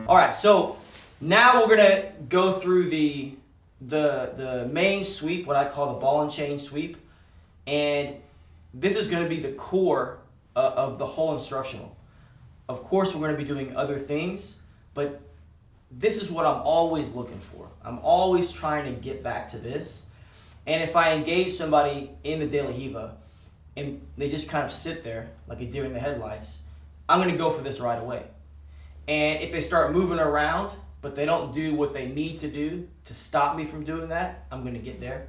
All right, so now we're gonna go through the main sweep, what I call the ball and chain sweep, and this is gonna be the core of the whole instructional. Of course, we're gonna be doing other things, but this is what I'm always looking for. I'm always trying to get back to this. And if I engage somebody in the De La Riva and they just kind of sit there like a deer in the headlights, I'm gonna go for this right away. And if they start moving around, but they don't do what they need to do to stop me from doing that, I'm gonna get there.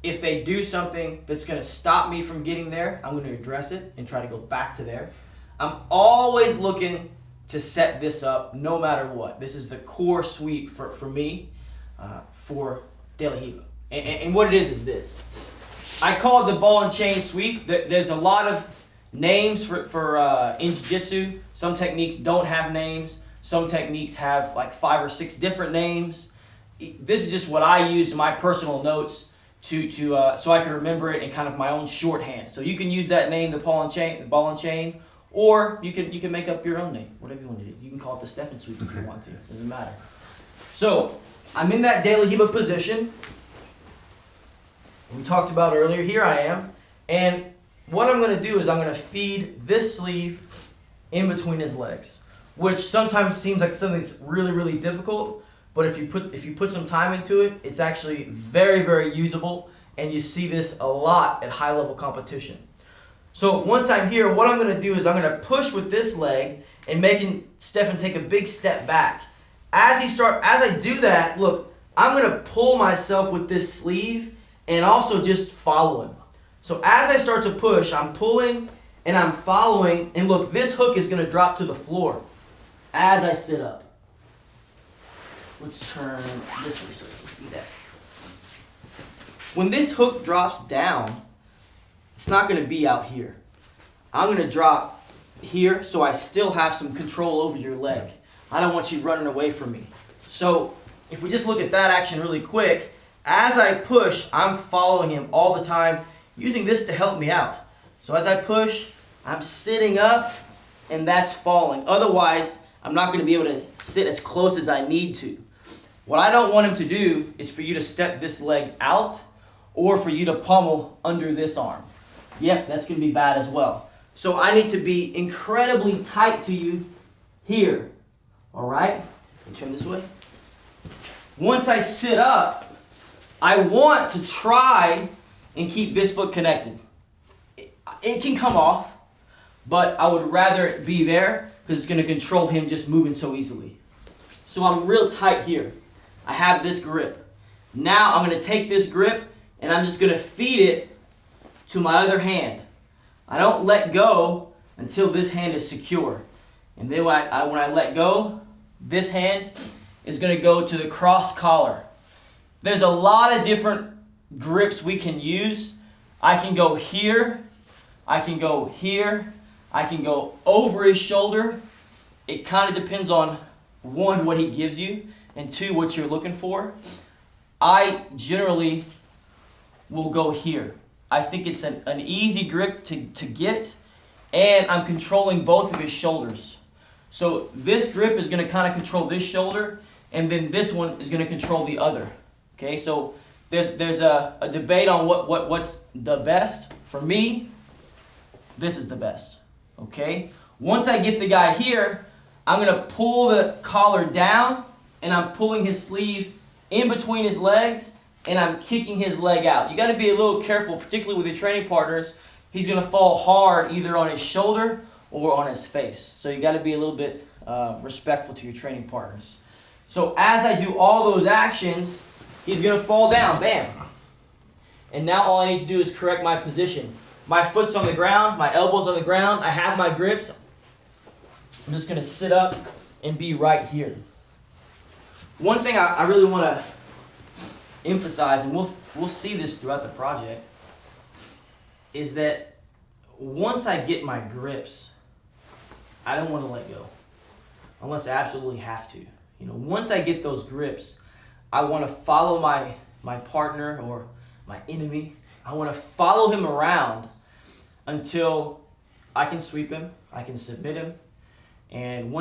If they do something that's gonna stop me from getting there, I'm gonna address it and try to go back to there. I'm always looking to set this up no matter what. This is the core sweep for me, for De La Riva. And what it is this. I call it the ball and chain sweep. There's a lot of names for in jiu-jitsu. Some techniques don't have names. Some techniques have like 5 or 6 different names. This is just what I use in my personal notes to so I can remember it in kind of my own shorthand. So you can use that name, the ball and chain, or you can make up your own name, whatever you want to do. You can call it the Stefan sweep if you want to. Doesn't matter. So I'm in that De La Riva position. We talked about earlier. Here I am, and what I'm going to do is I'm going to feed this sleeve in between his legs, which sometimes seems like something that's really, really difficult. But if you put some time into it, it's actually very, very usable, and you see this a lot at high level competition. So once I'm here, what I'm going to do is I'm going to push with this leg and making Stefan take a big step back. As I do that, look, I'm going to pull myself with this sleeve and also just follow him. So as I start to push, I'm pulling and I'm following, and look, this hook is going to drop to the floor as I sit up. Let's turn this way so you can see that. When this hook drops down, it's not going to be out here. I'm going to drop here so I still have some control over your leg. I don't want you running away from me. So if we just look at that action really quick, as I push, I'm following him all the time, using this to help me out. So as I push, I'm sitting up, and that's falling. Otherwise, I'm not going to be able to sit as close as I need to. What I don't want him to do is for you to step this leg out or for you to pummel under this arm. Yeah, that's going to be bad as well. So I need to be incredibly tight to you here. All right? Turn this way. Once I sit up, I want to try and keep this foot connected. It can come off, but I would rather it be there because it's going to control him just moving so easily. So I'm real tight here. I have this grip. Now I'm going to take this grip and I'm just going to feed it to my other hand. I don't let go until this hand is secure. And then when I let go, this hand is going to go to the cross collar. There's a lot of different grips we can use. I can go here, I can go here, I can go over his shoulder. It kind of depends on, 1, what he gives you, and 2, what you're looking for. I generally will go here. I think it's an easy grip to get, and I'm controlling both of his shoulders. So this grip is going to kind of control this shoulder, and then this one is going to control the other. Okay, so there's a debate on what's the best. For me, this is the best. Okay, once I get the guy here, I'm going to pull the collar down, and I'm pulling his sleeve in between his legs, and I'm kicking his leg out. You got to be a little careful, particularly with your training partners. He's going to fall hard either on his shoulder or on his face. So you got to be a little bit respectful to your training partners. So as I do all those actions, he's going to fall down, bam. And now all I need to do is correct my position. My foot's on the ground, my elbow's on the ground, I have my grips. I'm just going to sit up and be right here. One thing I really want to emphasize, and we'll see this throughout the project, is that once I get my grips, I don't want to let go unless I absolutely have to. Once I get those grips, I want to follow my partner or my enemy. I want to follow him around until I can sweep him, I can submit him, And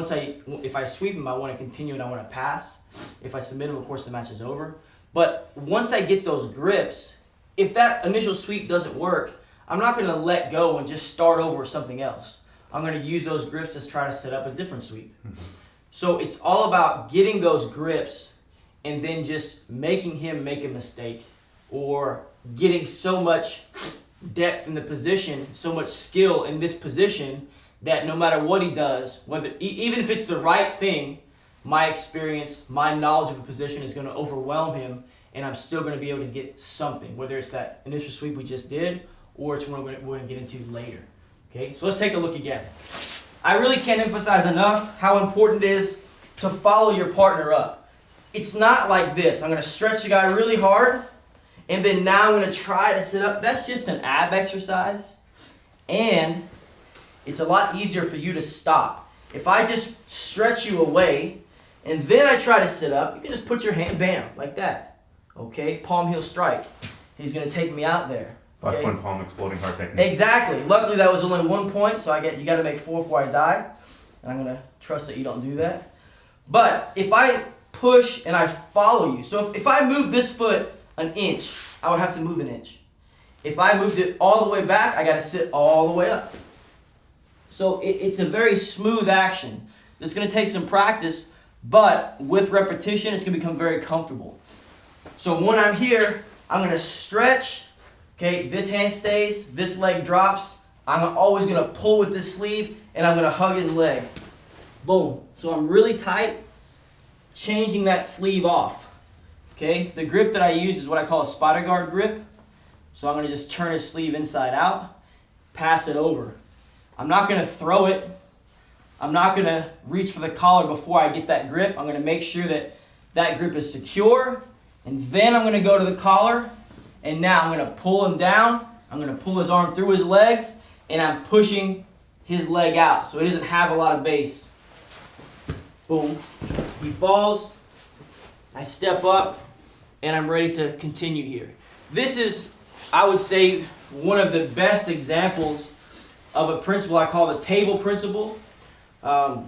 if I sweep him, I want to continue and I want to pass. If I submit him, of course, the match is over. But once I get those grips, if that initial sweep doesn't work, I'm not going to let go and just start over with something else. I'm going to use those grips to try to set up a different sweep. So it's all about getting those grips and then just making him make a mistake, or getting so much depth in the position, so much skill in this position, that no matter what he does, even if it's the right thing, my experience, my knowledge of the position is going to overwhelm him, and I'm still going to be able to get something, whether it's that initial sweep we just did or it's one we're going to get into later. Okay, so let's take a look again. I really can't emphasize enough how important it is to follow your partner up. It's not like this. I'm going to stretch the guy really hard, and then now I'm going to try to sit up. That's just an ab exercise, and it's a lot easier for you to stop. If I just stretch you away, and then I try to sit up, you can just put your hand, bam, like that. Okay, palm heel strike. He's going to take me out there. Okay? 5-point palm exploding heart technique. Exactly. Luckily, that was only 1 point, so you got to make 4 before I die. And I'm going to trust that you don't do that. But if I push and I follow you, so if I move this foot an inch, I would have to move an inch. If I moved it all the way back, I got to sit all the way up. So it's a very smooth action. It's going to take some practice, but with repetition, it's going to become very comfortable. So when I'm here, I'm going to stretch. Okay, this hand stays, this leg drops. I'm always going to pull with this sleeve, and I'm going to hug his leg. Boom. So I'm really tight, changing that sleeve off. Okay, the grip that I use is what I call a spider guard grip. So I'm going to just turn his sleeve inside out, pass it over. I'm not going to throw it. I'm not going to reach for the collar before I get that grip. I'm going to make sure that that grip is secure, and then I'm going to go to the collar, and now I'm going to pull him down. I'm going to pull his arm through his legs, and I'm pushing his leg out so he doesn't have a lot of base. Boom. He falls. I step up, and I'm ready to continue here. This is, I would say, one of the best examples of a principle I call the table principle. I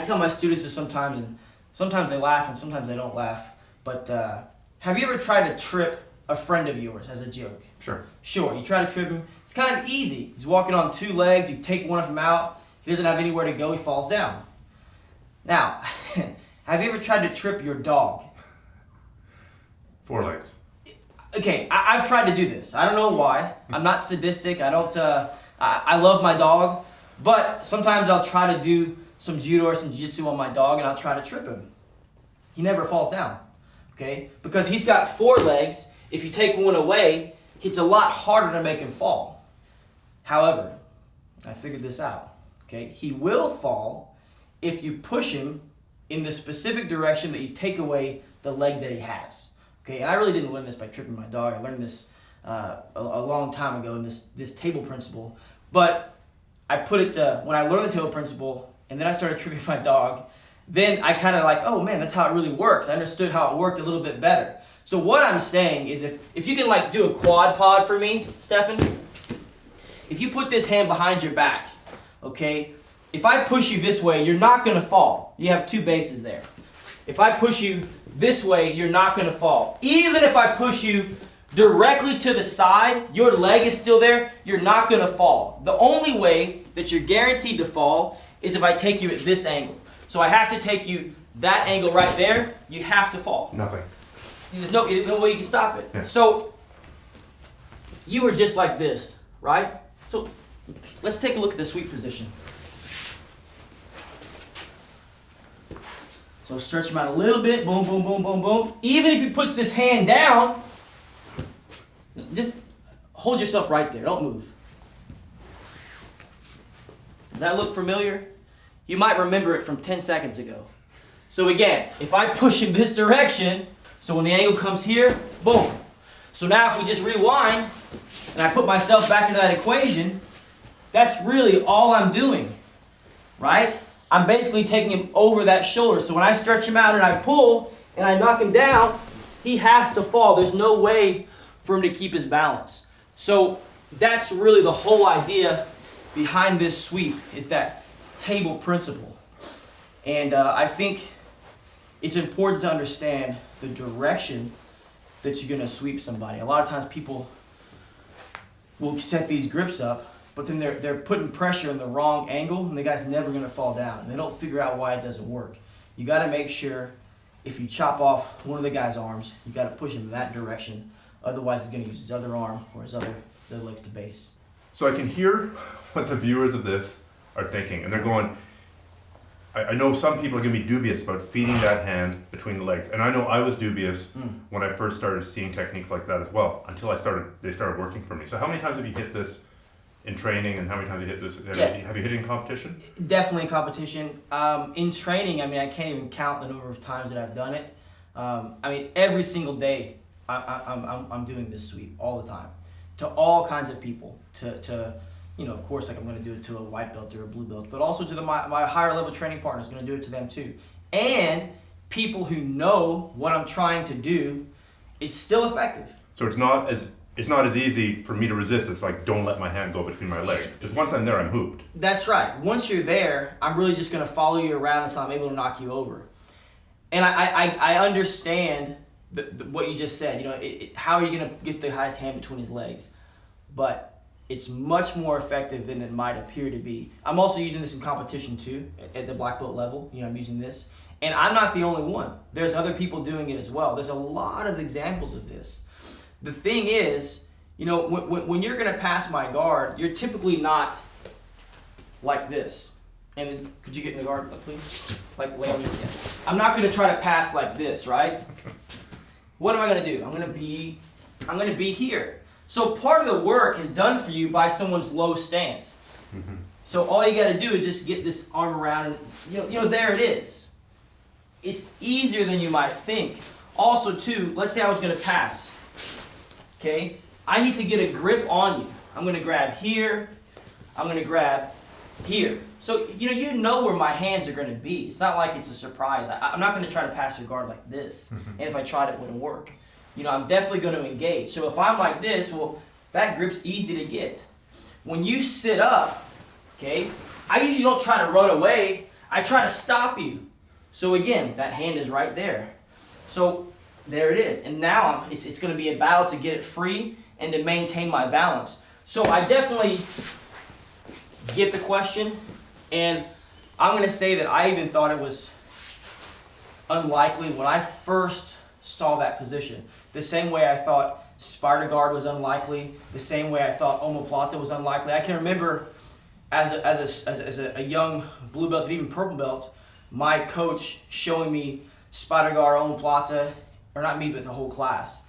tell my students this sometimes, and sometimes they laugh and sometimes they don't laugh. But have you ever tried to trip a friend of yours as a joke? Sure. Sure, you try to trip him. It's kind of easy. He's walking on 2 legs. You take one of them out. He doesn't have anywhere to go. He falls down. Now, have you ever tried to trip your dog? 4 legs. Okay, I've tried to do this. I don't know why. I'm not sadistic. I don't. I love my dog, but sometimes I'll try to do some judo or some jiu-jitsu on my dog, and I'll try to trip him. He never falls down, okay? Because he's got 4 legs. If you take one away, it's a lot harder to make him fall. However, I figured this out, okay? He will fall if you push him in the specific direction that you take away the leg that he has. Okay, and I really didn't learn this by tripping my dog. I learned this a long time ago in this table principle. But I put it to, when I learned the table principle, and then I started tripping my dog, then I kind of like, oh man, that's how it really works. I understood how it worked a little bit better. So what I'm saying is if you can like do a quad pod for me, Stefan, if you put this hand behind your back, okay, if I push you this way, you're not going to fall. You have 2 bases there. If I push you this way, you're not going to fall. Even if I push you directly to the side, your leg is still there, you're not going to fall. The only way that you're guaranteed to fall is if I take you at this angle. So I have to take you that angle right there, you have to fall. Nothing. There's no way you can stop it. Yeah. So you were just like this, right? So let's take a look at the sweep position. So stretch him out a little bit, boom, boom, boom, boom, boom. Even if he puts this hand down, just hold yourself right there, don't move. Does that look familiar? You might remember it from 10 seconds ago. So again, if I push in this direction, so when the angle comes here, boom. So now if we just rewind, and I put myself back into that equation, that's really all I'm doing, right? I'm basically taking him over that shoulder. So when I stretch him out and I pull and I knock him down, he has to fall. There's no way for him to keep his balance. So that's really the whole idea behind this sweep is that table principle. And I think it's important to understand the direction that you're going to sweep somebody. A lot of times people will set these grips up, but then they're putting pressure in the wrong angle, and the guy's never going to fall down. And they don't figure out why it doesn't work. You got to make sure if you chop off one of the guy's arms, you got to push him in that direction. Otherwise, he's going to use his other arm or his other legs to base. So I can hear what the viewers of this are thinking, and they're going, I know some people are going to be dubious about feeding that hand between the legs, and I know I was dubious when I first started seeing techniques like that as well, until they started working for me. So how many times have you hit this in training, and how many times have you hit this? Have you hit it in competition? Definitely in competition. In training, I mean, I can't even count the number of times that I've done it. I mean, every single day I'm doing this sweep all the time to all kinds of people. To you know, of course, like I'm going to do it to a white belt or a blue belt, but also to my higher level training partners, going to do it to them too. And people who know what I'm trying to do, it's still effective. So it's not as easy for me to resist. It's like, don't let my hand go between my legs. Because once I'm there, I'm hooped. That's right. Once you're there, I'm really just going to follow you around until I'm able to knock you over. And I understand what you just said. You know, how are you going to get the guy's hand between his legs? But it's much more effective than it might appear to be. I'm also using this in competition too, at the black belt level. You know, I'm using this. And I'm not the only one. There's other people doing it as well. There's a lot of examples of this. The thing is, you know, when you're going to pass my guard, you're typically not like this. And then, could you get in the guard, please? Like, lay on your hand. I'm not going to try to pass like this, right? What am I going to do? I'm going to be here. So part of the work is done for you by someone's low stance. Mm-hmm. So all you got to do is just get this arm around, and you know, there it is. It's easier than you might think. Also, too, let's say I was going to pass. Okay, I need to get a grip on you. I'm going to grab here. I'm going to grab here. So you know where my hands are going to be. It's not like it's a surprise. I'm not going to try to pass your guard like this. Mm-hmm. And if I tried, it wouldn't work. You know, I'm definitely going to engage. So if I'm like this, well, that grip's easy to get. When you sit up, okay, I usually don't try to run away. I try to stop you. So again, that hand is right there. So there it is. And now it's going to be a battle to get it free and to maintain my balance. So I definitely get the question. And I'm going to say that I even thought it was unlikely when I first saw that position. The same way I thought Spider Guard was unlikely, the same way I thought omoplata was unlikely. I can remember as a young blue belt and even purple belt, my coach showing me Spider Guard, omoplata, or not me, but the whole class.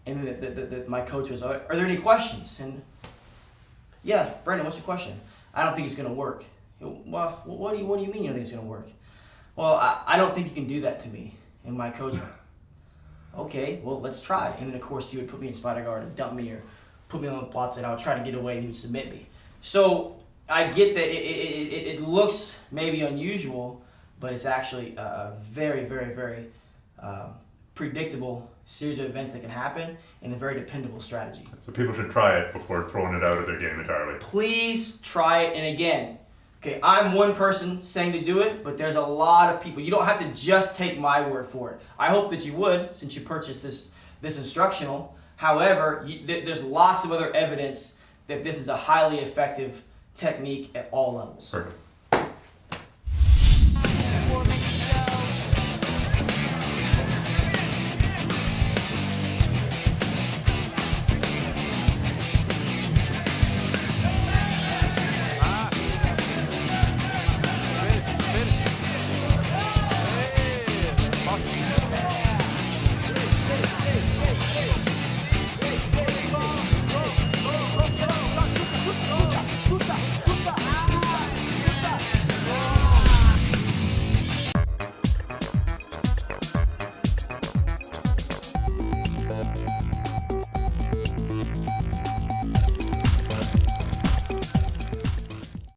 And then my coach was, are there any questions? And yeah, Brendan, what's your question? I don't think it's going to work. Well, what do you mean you don't think it's going to work? Well, I don't think you can do that to me. And my coach, okay, well, let's try. And then, of course, he would put me in Spider Guard and dump me or put me on the plots, and I would try to get away and he would submit me. So I get that it looks maybe unusual, but it's actually a very, very, very predictable series of events that can happen and a very dependable strategy. So people should try it before throwing it out of their game entirely. Please try it. And again, okay, I'm one person saying to do it, but there's a lot of people. You don't have to just take my word for it. I hope that you would, since you purchased this instructional. However, there's lots of other evidence that this is a highly effective technique at all levels. Perfect.